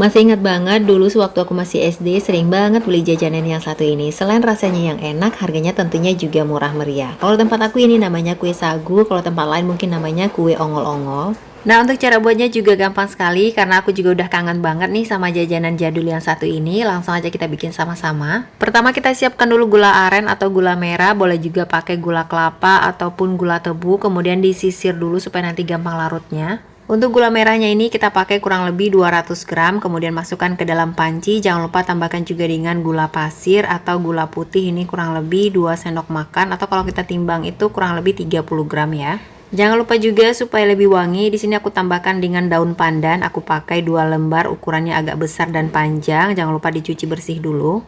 Masih ingat banget dulu sewaktu aku masih SD sering banget beli jajanan yang satu ini. Selain rasanya yang enak, harganya tentunya juga murah meriah. Kalau tempat aku ini namanya kue sagu, kalau tempat lain mungkin namanya kue ongol-ongol. Nah, untuk cara buatnya juga gampang sekali karena aku juga udah kangen banget nih sama jajanan jadul yang satu ini. Langsung aja kita bikin sama-sama. Pertama kita siapkan dulu gula aren atau gula merah, boleh juga pakai gula kelapa ataupun gula tebu, kemudian disisir dulu supaya nanti gampang larutnya. Untuk gula merahnya ini kita pakai kurang lebih 200 gram, kemudian masukkan ke dalam panci. Jangan lupa tambahkan juga dengan gula pasir atau gula putih, ini kurang lebih 2 sendok makan, atau kalau kita timbang itu kurang lebih 30 gram ya. Jangan lupa juga supaya lebih wangi, di sini aku tambahkan dengan daun pandan. Aku pakai 2 lembar, ukurannya agak besar dan panjang. Jangan lupa dicuci bersih dulu.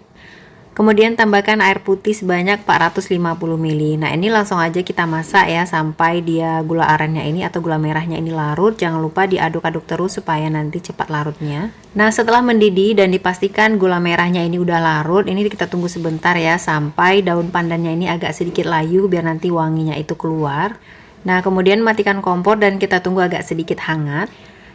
Kemudian tambahkan air putih sebanyak 450 ml. Nah, ini langsung aja kita masak ya sampai dia gula arennya ini atau gula merahnya ini larut. Jangan lupa diaduk-aduk terus supaya nanti cepat larutnya. Nah, setelah mendidih dan dipastikan gula merahnya ini udah larut, ini kita tunggu sebentar ya sampai daun pandannya ini agak sedikit layu biar nanti wanginya itu keluar. Nah, kemudian matikan kompor dan kita tunggu agak sedikit hangat.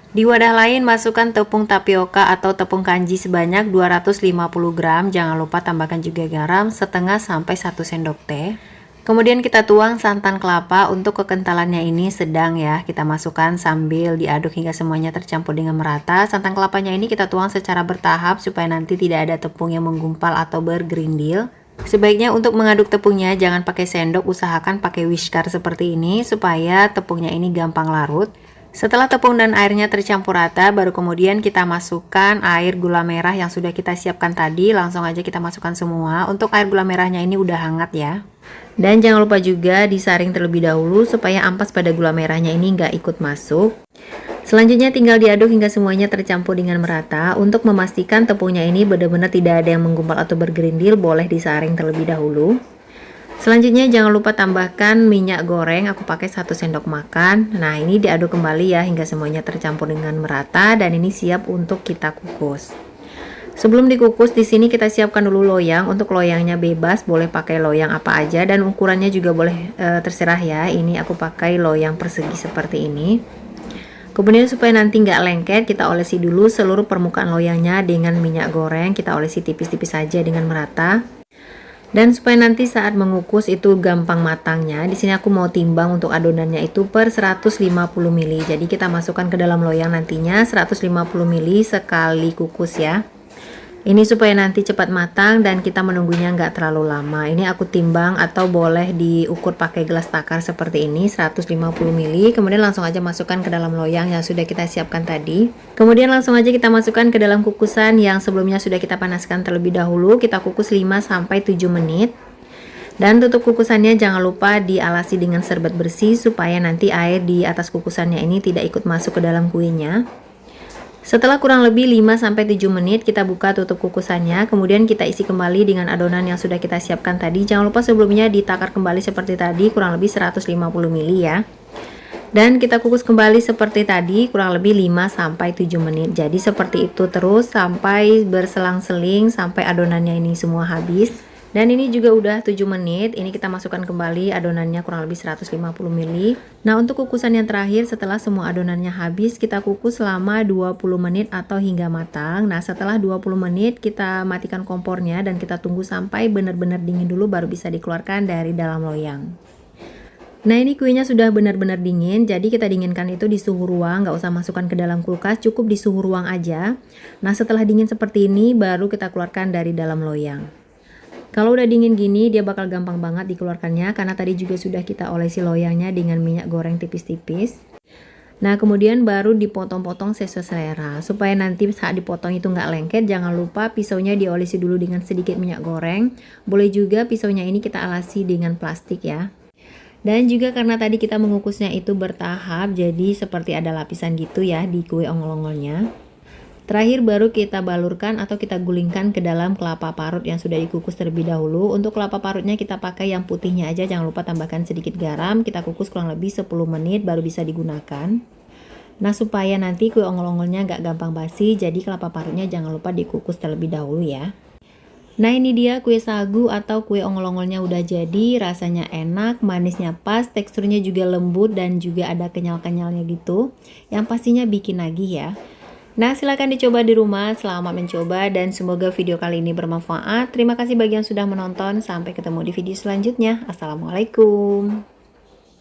Di wadah lain masukkan tepung tapioka atau tepung kanji sebanyak 250 gram. Jangan lupa tambahkan juga garam setengah sampai 1 sendok teh. Kemudian kita tuang santan kelapa, untuk kekentalannya ini sedang ya. Kita masukkan sambil diaduk hingga semuanya tercampur dengan merata. Santan kelapanya ini kita tuang secara bertahap supaya nanti tidak ada tepung yang menggumpal atau bergerindil. Sebaiknya untuk mengaduk tepungnya jangan pakai sendok, usahakan pakai whisker seperti ini supaya tepungnya ini gampang larut. Setelah tepung dan airnya tercampur rata, baru kemudian kita masukkan air gula merah yang sudah kita siapkan tadi. Langsung aja kita masukkan semua. Untuk air gula merahnya ini udah hangat ya. Dan jangan lupa juga disaring terlebih dahulu supaya ampas pada gula merahnya ini nggak ikut masuk. Selanjutnya tinggal diaduk hingga semuanya tercampur dengan merata. Untuk memastikan tepungnya ini benar-benar tidak ada yang menggumpal atau bergerindil, boleh disaring terlebih dahulu. Selanjutnya jangan lupa tambahkan minyak goreng, aku pakai 1 sendok makan. Nah, ini diaduk kembali ya hingga semuanya tercampur dengan merata dan ini siap untuk kita kukus. Sebelum dikukus di sini kita siapkan dulu loyang. Untuk loyangnya bebas, boleh pakai loyang apa aja dan ukurannya juga boleh terserah ya. Ini aku pakai loyang persegi seperti ini. Kemudian supaya nanti nggak lengket, kita olesi dulu seluruh permukaan loyangnya dengan minyak goreng. Kita olesi tipis-tipis saja dengan merata. Dan supaya nanti saat mengukus itu gampang matangnya, di sini aku mau timbang untuk adonannya itu per 150 ml. Jadi kita masukkan ke dalam loyang nantinya 150 ml sekali kukus ya. Ini supaya nanti cepat matang dan kita menunggunya nggak terlalu lama. Ini aku timbang atau boleh diukur pakai gelas takar seperti ini 150 ml. Kemudian langsung aja masukkan ke dalam loyang yang sudah kita siapkan tadi. Kemudian langsung aja kita masukkan ke dalam kukusan yang sebelumnya sudah kita panaskan terlebih dahulu. Kita kukus 5-7 menit. Dan tutup kukusannya jangan lupa dialasi dengan serbet bersih supaya nanti air di atas kukusannya ini tidak ikut masuk ke dalam kuenya. Setelah kurang lebih 5-7 menit kita buka tutup kukusannya, kemudian kita isi kembali dengan adonan yang sudah kita siapkan tadi. Jangan lupa sebelumnya ditakar kembali seperti tadi kurang lebih 150 ml ya. Dan kita kukus kembali seperti tadi kurang lebih 5-7 menit. Jadi seperti itu terus sampai berselang-seling sampai adonannya ini semua habis. Dan ini juga udah 7 menit. Ini kita masukkan kembali adonannya kurang lebih 150 ml. Nah, untuk kukusan yang terakhir setelah semua adonannya habis, kita kukus selama 20 menit atau hingga matang. Nah, setelah 20 menit kita matikan kompornya dan kita tunggu sampai benar-benar dingin dulu baru bisa dikeluarkan dari dalam loyang. Nah, ini kuenya sudah benar-benar dingin, jadi kita dinginkan itu di suhu ruang, nggak usah masukkan ke dalam kulkas, cukup di suhu ruang aja. Nah, setelah dingin seperti ini baru kita keluarkan dari dalam loyang. Kalau udah dingin gini dia bakal gampang banget dikeluarkannya karena tadi juga sudah kita olesi loyangnya dengan minyak goreng tipis-tipis. Nah, kemudian baru dipotong-potong sesuai selera supaya nanti saat dipotong itu nggak lengket. Jangan lupa pisaunya diolesi dulu dengan sedikit minyak goreng. Boleh juga pisaunya ini kita alasi dengan plastik ya. Dan juga karena tadi kita mengukusnya itu bertahap, jadi seperti ada lapisan gitu ya di kue ongol-ongolnya. Terakhir baru kita balurkan atau kita gulingkan ke dalam kelapa parut yang sudah dikukus terlebih dahulu. Untuk kelapa parutnya kita pakai yang putihnya aja, jangan lupa tambahkan sedikit garam. Kita kukus kurang lebih 10 menit baru bisa digunakan. Nah, supaya nanti kue ongol-ongolnya nggak gampang basi, jadi kelapa parutnya jangan lupa dikukus terlebih dahulu ya. Nah, ini dia kue sagu atau kue ongol-ongolnya udah jadi, rasanya enak, manisnya pas, teksturnya juga lembut dan juga ada kenyal-kenyalnya gitu. Yang pastinya bikin nagih ya. Nah, silahkan dicoba di rumah, selamat mencoba dan semoga video kali ini bermanfaat. Terima kasih bagi yang sudah menonton, sampai ketemu di video selanjutnya. Assalamualaikum.